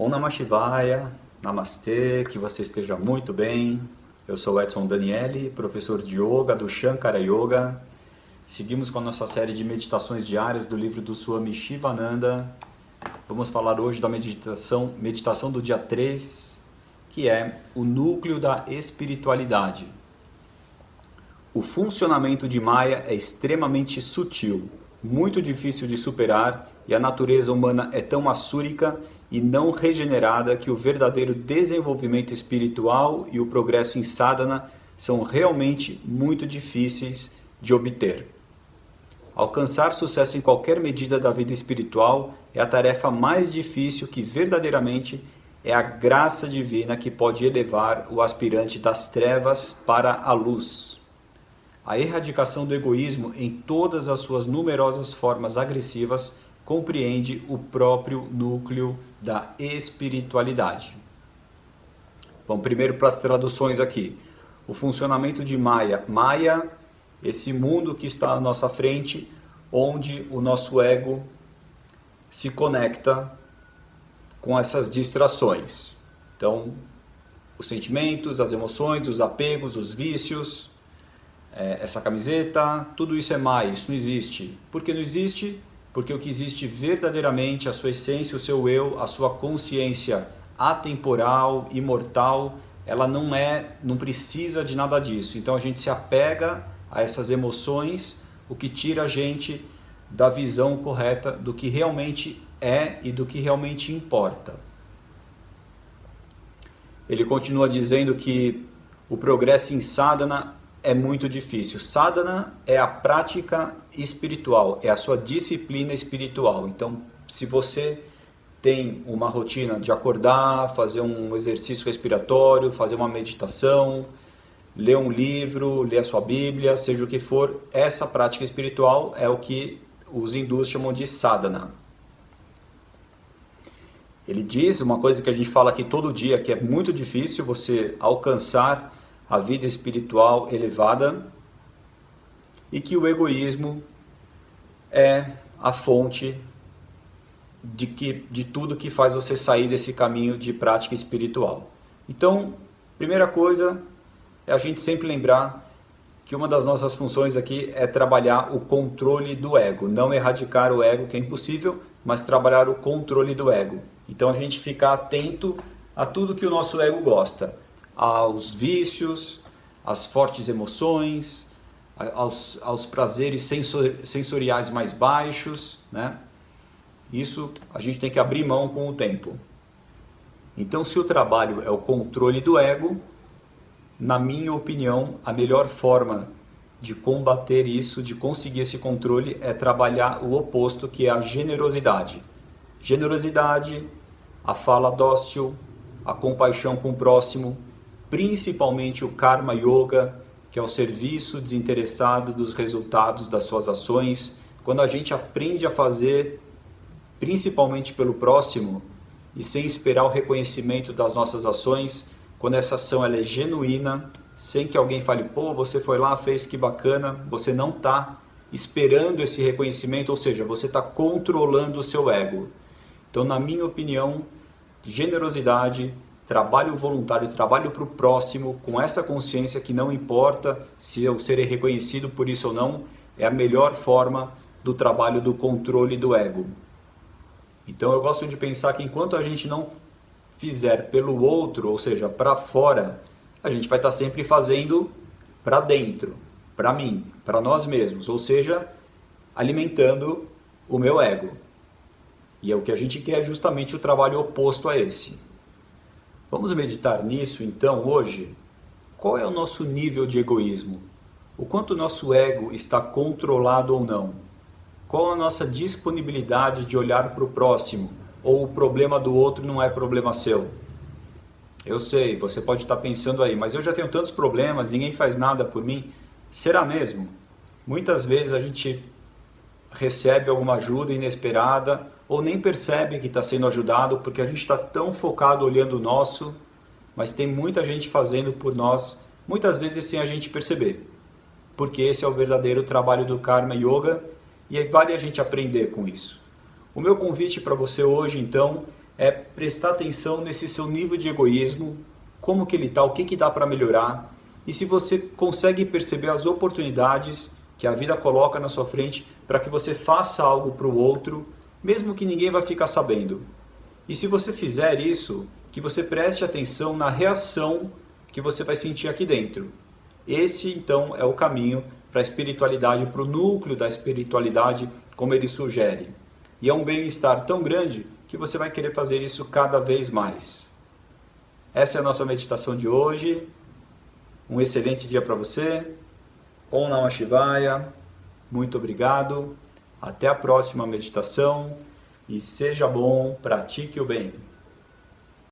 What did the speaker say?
Om Namah Shivaya, Namastê, que você esteja muito bem. Eu sou Edson Daniele, professor de Yoga do Shankara Yoga. Seguimos com a nossa série de meditações diárias do livro do Swami Shivananda. Vamos falar hoje da meditação do dia 3, que é o núcleo da espiritualidade. O funcionamento de Maya é extremamente sutil, muito difícil de superar, e a natureza humana é tão assúrica e não regenerada que o verdadeiro desenvolvimento espiritual e o progresso em sadhana são realmente muito difíceis de obter. Alcançar sucesso em qualquer medida da vida espiritual é a tarefa mais difícil que verdadeiramente é a graça divina que pode elevar o aspirante das trevas para a luz. A erradicação do egoísmo em todas as suas numerosas formas agressivas compreende o próprio núcleo da espiritualidade. Vamos primeiro para as traduções aqui. O funcionamento de Maya. Maya, esse mundo que está à nossa frente, onde o nosso ego se conecta com essas distrações. Então, os sentimentos, as emoções, os apegos, os vícios, essa camiseta, tudo isso é Maya, isso não existe. Por que não existe? Porque o que existe verdadeiramente, a sua essência, o seu eu, a sua consciência atemporal, imortal, ela não precisa de nada disso. Então a gente se apega a essas emoções, o que tira a gente da visão correta do que realmente é e do que realmente importa. Ele continua dizendo que o progresso em sadhana é muito difícil. Sadhana é a prática espiritual, é a sua disciplina espiritual. Então, se você tem uma rotina de acordar, fazer um exercício respiratório, fazer uma meditação, ler um livro, ler a sua Bíblia, seja o que for, essa prática espiritual é o que os hindus chamam de sadhana. Ele diz uma coisa que a gente fala aqui todo dia, que é muito difícil você alcançar a vida espiritual elevada e que o egoísmo é a fonte de tudo que faz você sair desse caminho de prática espiritual. Então, primeira coisa é a gente sempre lembrar que uma das nossas funções aqui é trabalhar o controle do ego, não erradicar o ego, que é impossível, mas trabalhar o controle do ego. Então a gente ficar atento a tudo que o nosso ego gosta, aos vícios, às fortes emoções, aos prazeres sensoriais mais baixos, né? Isso a gente tem que abrir mão com o tempo. Então, se o trabalho é o controle do ego, na minha opinião, a melhor forma de combater isso, de conseguir esse controle, é trabalhar o oposto, que é a generosidade. Generosidade, a fala dócil, a compaixão com o próximo, principalmente o Karma Yoga, que é o serviço desinteressado dos resultados das suas ações. Quando a gente aprende a fazer, principalmente pelo próximo, e sem esperar o reconhecimento das nossas ações, quando essa ação ela é genuína, sem que alguém fale, pô, você foi lá, fez, que bacana, você não está esperando esse reconhecimento, ou seja, você está controlando o seu ego. Então, na minha opinião, generosidade, trabalho voluntário, trabalho para o próximo, com essa consciência que não importa se eu serei reconhecido por isso ou não, é a melhor forma do trabalho do controle do ego. Então eu gosto de pensar que enquanto a gente não fizer pelo outro, ou seja, para fora, a gente vai estar sempre fazendo para dentro, para mim, para nós mesmos, ou seja, alimentando o meu ego. E é o que a gente quer, justamente o trabalho oposto a esse. Vamos meditar nisso então hoje? Qual é o nosso nível de egoísmo? O quanto o nosso ego está controlado ou não? Qual a nossa disponibilidade de olhar para o próximo? Ou o problema do outro não é problema seu? Eu sei, você pode estar pensando aí, mas eu já tenho tantos problemas, ninguém faz nada por mim. Será mesmo? Muitas vezes a gente recebe alguma ajuda inesperada ou nem percebe que está sendo ajudado porque a gente está tão focado olhando o nosso, mas tem muita gente fazendo por nós, muitas vezes sem a gente perceber, porque esse é o verdadeiro trabalho do Karma Yoga e vale a gente aprender com isso. O meu convite para você hoje então é prestar atenção nesse seu nível de egoísmo, como que ele está, o que que dá para melhorar, e se você consegue perceber as oportunidades que a vida coloca na sua frente para que você faça algo para o outro, mesmo que ninguém vai ficar sabendo. E se você fizer isso, que você preste atenção na reação que você vai sentir aqui dentro. Esse então é o caminho para a espiritualidade, para o núcleo da espiritualidade, como ele sugere. E é um bem-estar tão grande que você vai querer fazer isso cada vez mais. Essa é a nossa meditação de hoje. Um excelente dia para você. Om Namah Shivaya. Muito obrigado. Até a próxima meditação. E seja bom, pratique o bem.